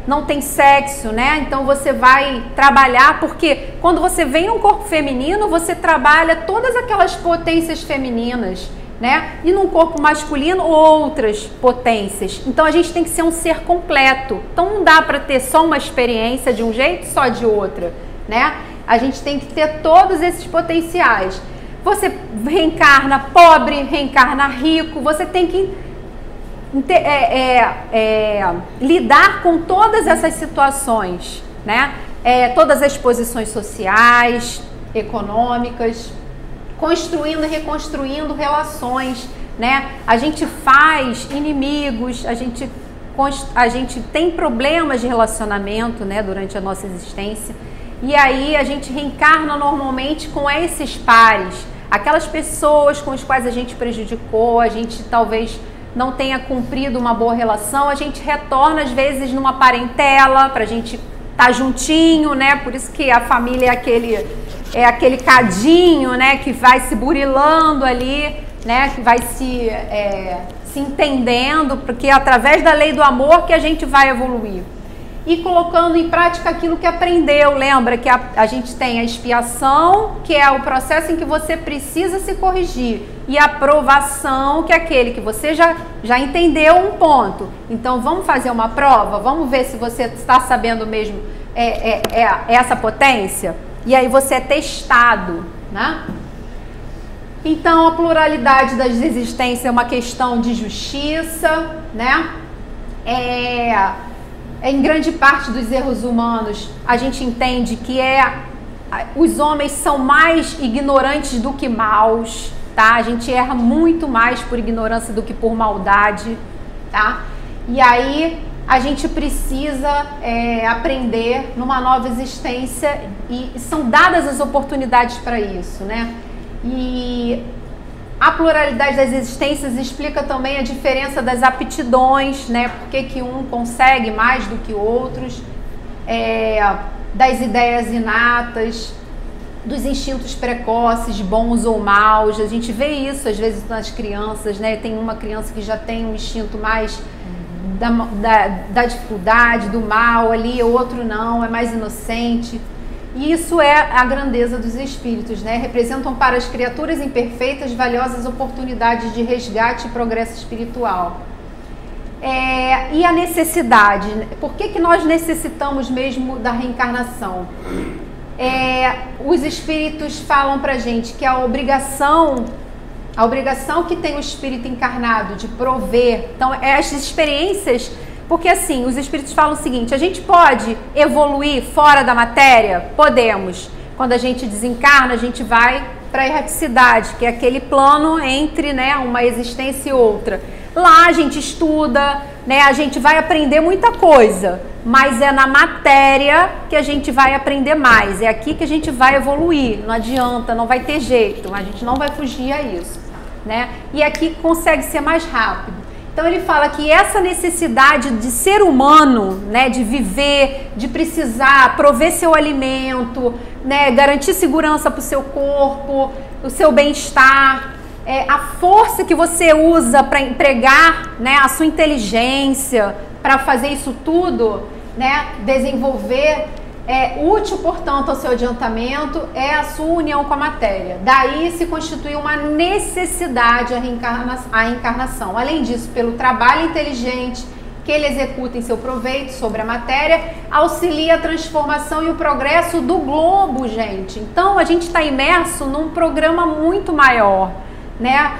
não tem sexo, né? Então você vai trabalhar, porque quando você vem num corpo feminino, você trabalha todas aquelas potências femininas, né? E num corpo masculino, outras potências. Então a gente tem que ser um ser completo. Então não dá para ter só uma experiência de um jeito, só de outra, né? A gente tem que ter todos esses potenciais. Você reencarna pobre, reencarna rico, você tem que lidar com todas essas situações, né? Todas as posições sociais, econômicas, construindo e reconstruindo relações, né? A gente faz inimigos, a gente tem problemas de relacionamento, né, durante a nossa existência. E aí a gente reencarna normalmente com esses pares, aquelas pessoas com as quais a gente prejudicou, a gente talvez não tenha cumprido uma boa relação, a gente retorna às vezes numa parentela para a gente estar juntinho, né? Por isso que a família é aquele cadinho, né? Que vai se burilando ali, né? Que vai se entendendo, porque é através da lei do amor que a gente vai evoluir. E colocando em prática aquilo que aprendeu. Lembra que a gente tem a expiação, que é o processo em que você precisa se corrigir, e a provação, que é aquele que você já entendeu um ponto. Então vamos fazer uma prova, vamos ver se você está sabendo mesmo essa potência, e aí você é testado, né? Então a pluralidade das existências é uma questão de justiça, né? em grande parte dos erros humanos, a gente entende que os homens são mais ignorantes do que maus, tá? A gente erra muito mais por ignorância do que por maldade, tá? E aí a gente precisa aprender numa nova existência e são dadas as oportunidades para isso, né? E a pluralidade das existências explica também a diferença das aptidões, né? Por que um consegue mais do que outros, das ideias inatas, dos instintos precoces, bons ou maus. A gente vê isso às vezes nas crianças, né? Tem uma criança que já tem um instinto mais da dificuldade, do mal ali, outro não, é mais inocente. E isso é a grandeza dos espíritos, né? Representam para as criaturas imperfeitas valiosas oportunidades de resgate e progresso espiritual. E a necessidade, por que nós necessitamos mesmo da reencarnação? Os espíritos falam pra gente que a obrigação que tem o espírito encarnado de prover, então as experiências, porque assim, os espíritos falam o seguinte: a gente pode evoluir fora da matéria? Podemos. Quando a gente desencarna, a gente vai para a erraticidade, que é aquele plano entre, né, uma existência e outra. Lá a gente estuda, né, a gente vai aprender muita coisa, mas é na matéria que a gente vai aprender mais, é aqui que a gente vai evoluir, não adianta, não vai ter jeito, a gente não vai fugir a isso, né? E aqui consegue ser mais rápido. Então ele fala que essa necessidade de ser humano, né, de viver, de precisar prover seu alimento, né, garantir segurança para o seu corpo, o seu bem-estar, a força que você usa para empregar, né, a sua inteligência para fazer isso tudo, né, desenvolver, útil, portanto, ao seu adiantamento, é a sua união com a matéria. Daí se constitui uma necessidade a encarnação. Além disso, pelo trabalho inteligente que ele executa em seu proveito sobre a matéria, auxilia a transformação e o progresso do globo, gente. Então, a gente está imerso num programa muito maior, né?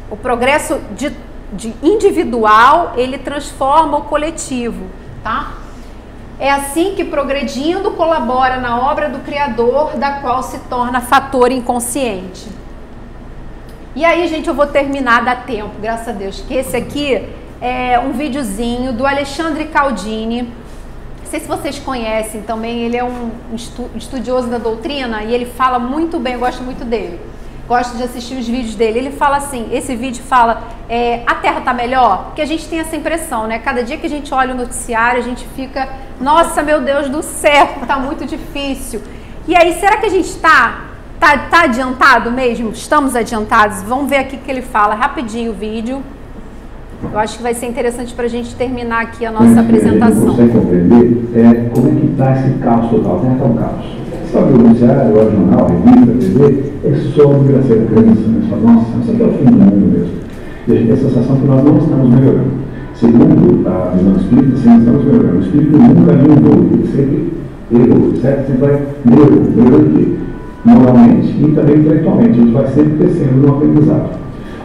O progresso de individual, ele transforma o coletivo, tá? É assim que, progredindo, colabora na obra do Criador, da qual se torna fator inconsciente. E aí, gente, eu vou terminar, dá tempo, graças a Deus, que esse aqui é um videozinho do Alexandre Caldini. Não sei se vocês conhecem também, ele é um estudioso da doutrina e ele fala muito bem, eu gosto muito dele. Gosto de assistir os vídeos dele. Ele fala assim, esse vídeo fala, a Terra tá melhor? Porque a gente tem essa impressão, né? Cada dia que a gente olha o noticiário, a gente fica, nossa, meu Deus do céu, tá muito difícil. E aí, será que a gente tá adiantado mesmo? Estamos adiantados? Vamos ver aqui o que ele fala, rapidinho o vídeo. Eu acho que vai ser interessante para a gente terminar aqui a nossa apresentação. Você consegue compreender como é que está esse caos total? Tem até um caos. Sabe, o noticiário, o jornal, a revista, a TV, é só desgraceira crença. Né? Fala, nossa, isso aqui é o fim do mundo mesmo. E a gente tem a sensação que nós não estamos melhorando. Segundo a visão espírita, sim, estamos melhorando. O espírito nunca evolui, ele sempre evolui, certo? Sempre vai melhorando moralmente e também intelectualmente. A gente vai sempre crescendo no aprendizado.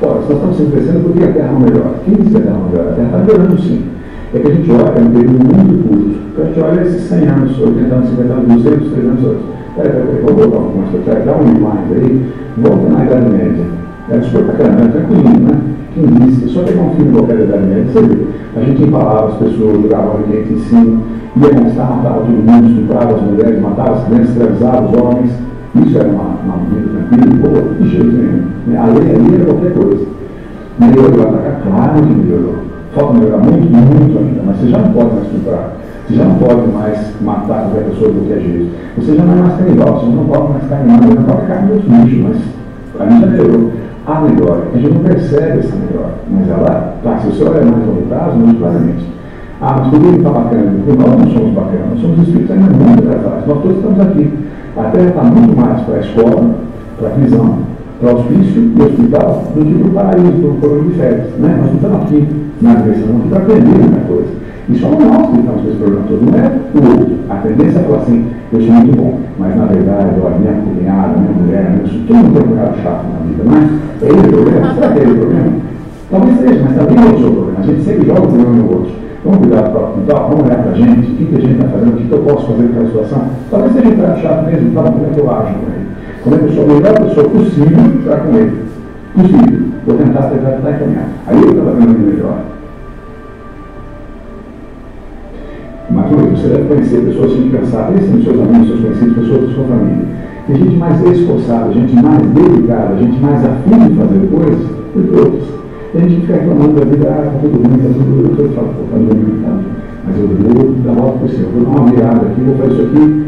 Ora, se nós estamos sempre crescendo, por que a Terra não melhora? Quem diz que a Terra não melhora? A Terra está melhorando sim. É que a gente olha um período muito curto. A gente olha esses 100 anos, 80 anos, 50 anos, 200, 300 anos. Peraí, vamos voltar um pouco mais, dá um rewind aí, volta na Idade Média. É super bacana, é tranquilinho, né? Quem disse? Só pegar um filme qualquer da Idade Média, você vê. A gente empalava as pessoas, jogava gente em cima, ia conquistar, matava todo mundo, estuprava as mulheres, matava as crianças, escravizava os homens. Isso era uma vida tranquila e boa, de jeito nenhum. A lei ali era qualquer coisa. Melhorou para cá? Claro que melhorou. Falta melhorar muito, muito ainda, mas você já não pode mais estuprar. Você já não pode mais matar qualquer pessoa do que é jeito. Você já não é mais canibal, você não pode mais carne humana, você não pode carne dos bichos, mas a gente já melhorou. A melhora, a gente não percebe essa melhora, mas ela está, se você olhar mais ao longo prazo, muito claramente. Mas tudo isso está bacana, porque nós não somos bacanas, nós somos espíritos ainda muito atrasados, nós todos estamos aqui. A Terra está muito mais para a escola, para a prisão, para o hospício e hospital, do que para o paraíso, para o coroa de férias. Né? Nós não estamos aqui na direção, aqui para aprender muita coisa. E só nós que estamos com esse problema todo, não é o outro. A tendência é falar assim, eu sou muito bom, mas na verdade, olha, minha cunhada, minha mulher, todo mundo tem um bocado chato na vida, não é? É ele o problema? Será que é ele o problema? Talvez seja, mas também é o seu problema. A gente sempre joga o problema no outro. Vamos cuidar do próprio quintal, vamos olhar para a gente, o que a gente está fazendo, o que eu posso fazer naquela situação. Talvez seja entrar chato mesmo, então como é que eu ajo com ele? Como é que eu sou a melhor pessoa possível para com ele? Possível. Vou tentar encaminhar. Aí eu estava vendo melhor. Mais uma vez, você deve conhecer pessoas indispensáveis, pensar, seus amigos, seus conhecidos, pessoas da sua família. Tem gente mais esforçada, gente mais dedicada, gente mais afim de fazer coisas do que outros. Tem gente que fica reclamando da vida, tá tudo ruim, tá tudo ruim, eu falo, pô, tá tudo ruim, tá. Mas eu vou dar a volta por cima, vou dar uma virada aqui, vou fazer isso aqui,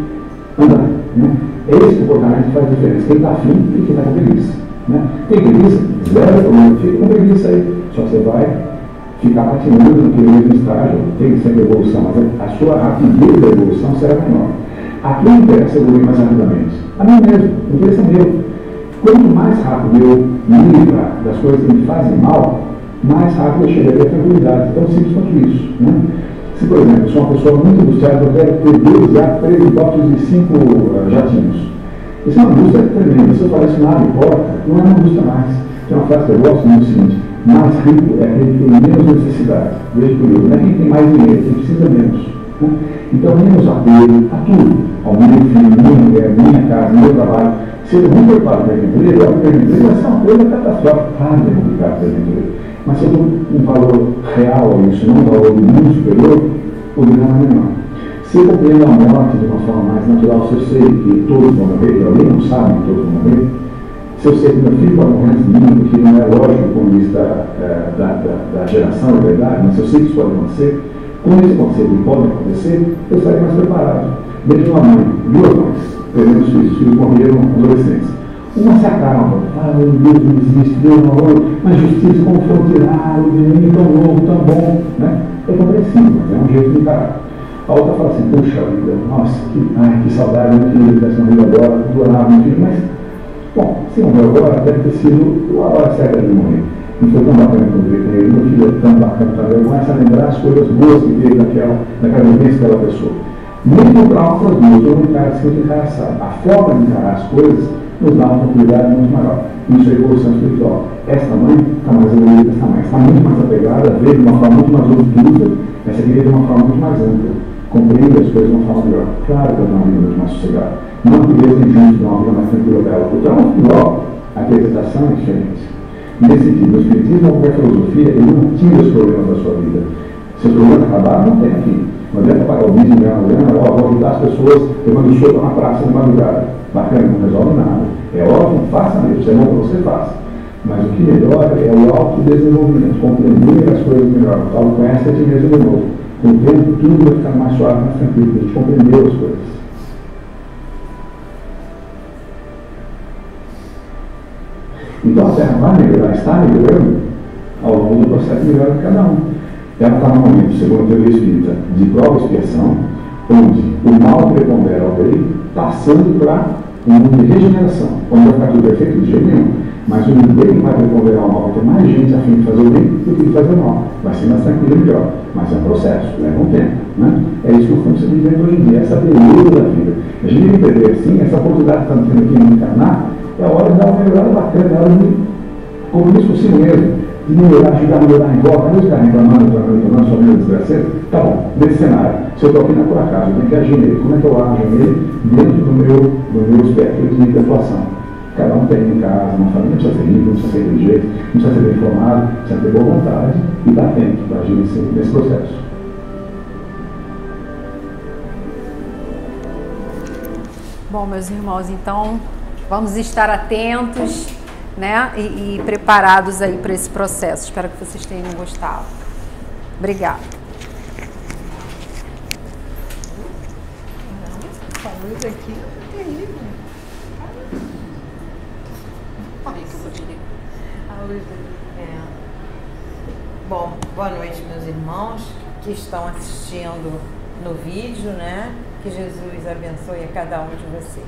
andar. Né? Esse comportamento que faz diferença. Quem está afim e quem está com preguiça. Né? Tem preguiça? Zero problema, fica com preguiça aí. Só você vai ficar patinando naquele mesmo estágio, tem sempre evolução, mas a sua rapidez da evolução será menor. A quem interessa evoluir mais rapidamente? A mim mesmo, o interesse é meu. Quanto mais rápido eu me livrar das coisas que me fazem mal, mais rápido eu chegarei à tranquilidade. Tão simples quanto isso. Né? Se, por exemplo, eu sou uma pessoa muito angustiada, eu quero ter 2 jatos, 3 helicópteros e 5 jatinhos. Isso é uma angústia tremenda. Se eu falar isso nada importa, não é uma angústia mais. Tem uma frase que eu gosto muito, é o seguinte: mais rico é aquele que tem menos necessidade. Veja curioso, não é quem tem mais dinheiro, quem precisa menos. Né? Então, menos apego a tudo. Ao meu filho, minha mulher, minha casa, meu trabalho. Se eu estou muito preocupado com a empresa, a empresa vai ser uma coisa catastrófica. Claro que é complicado para a empresa. Mas se eu dou um valor real a isso, não um valor muito superior, o dilema é menor. Se eu compreendo a morte de uma forma mais natural, se eu sei que todos vão morrer, e alguém não sabe que todos vão morrer, se eu sei que meu filho pode morrer antes de mim, o que não é lógico do ponto de vista da geração e da idade, mas se eu sei que isso pode acontecer, quando isso acontecer e pode acontecer, eu estarei mais preparado. Veja uma mãe, 2 mães, perdendo os filhos morreram adolescentes. Uma se acalma, meu Deus não existe, Deus não olha, mas justiça, como foram tirados de mim, tão novo, tão bom, né? É compreensível, mas é um jeito de encarar. A outra fala assim, puxa vida, nossa, que saudade, eu não queria que tivesse morrido agora, eu adorava meu filho, mas, bom, se morreu agora, deve ter sido a hora certa de morrer. Não foi tão bacana que eu vi com ele, meu filho é tão bacana também, eu começo a lembrar as coisas boas que teve daquela vivência daquela pessoa. Muito trauma para as duas, eu não encaro assim, eu encaro assado. A forma de encarar as coisas nos dá uma tranquilidade muito maior. Isso é evolução espiritual. Esta mãe está mais evoluída, esta mãe está muito mais apegada, vê de uma forma muito mais obtusa, essa aqui vê de uma forma muito mais ampla. Compreende as coisas de uma forma melhor. Claro que ela tem uma vida muito mais sossegada. Não que Deus tem gente de uma vida mais tranquila dela. O trauma espiritual, a acreditação é diferente. Nesse sentido, o espiritismo, qualquer filosofia, ele não tira os problemas da sua vida. Se os problemas acabaram, não tem aqui. Não adianta pagar o dízimo, ganhar uma grana, vou ajudar as pessoas levando sopa na praça de madrugada. Bacana, não resolve nada. É óbvio, faça mesmo, isso é bom que você faça. Mas o que melhora é o autodesenvolvimento, compreender as coisas melhor. O Paulo conhece a ti mesmo de novo. Com o tempo, tudo vai ficar mais suave, mais tranquilo, a gente compreendeu as coisas. Então a Terra vai melhorar, está melhorando ao longo do processo de melhora de cada um. Ela está no momento, segundo a teoria espírita, de prova e expiação, onde o mal prepondera ao bem, passando para um mundo de regeneração, onde vai ficar tudo perfeito de jeito nenhum. Mas o bem vai preponderar ao mal, vai ter mais gente a fim de fazer o bem do que de fazer o mal. Vai ser mais tranquilo e melhor. Mas é um processo, leva um tempo. Né? É isso que nós estamos vivendo hoje em dia, essa beleza da vida. A gente tem que entender assim, essa oportunidade que estamos tendo aqui no encarnar, é a hora de dar uma melhorada bacana, é a hora de compromisso consigo mesmo, de melhorar, ajudar a melhorar em volta. Não ficar reclamando, só meio desgraceiro. Tá bom, nesse cenário, se eu estou aqui na por acaso, eu tenho que agir nele. Como é que eu ajo nele dentro do meu espectro de atuação? Cada um tem em casa, uma família, não precisa ser rico, não precisa ser inteligente, não precisa ser bem informado, precisa ter boa vontade e estar atento para agir nesse processo. Bom, meus irmãos, então vamos estar atentos, né, e preparados aí para esse processo. Espero que vocês tenham gostado. Obrigada. Essa luz aqui é terrível. A luz aqui. É. Bom, boa noite, meus irmãos que estão assistindo no vídeo, né? Que Jesus abençoe a cada um de vocês.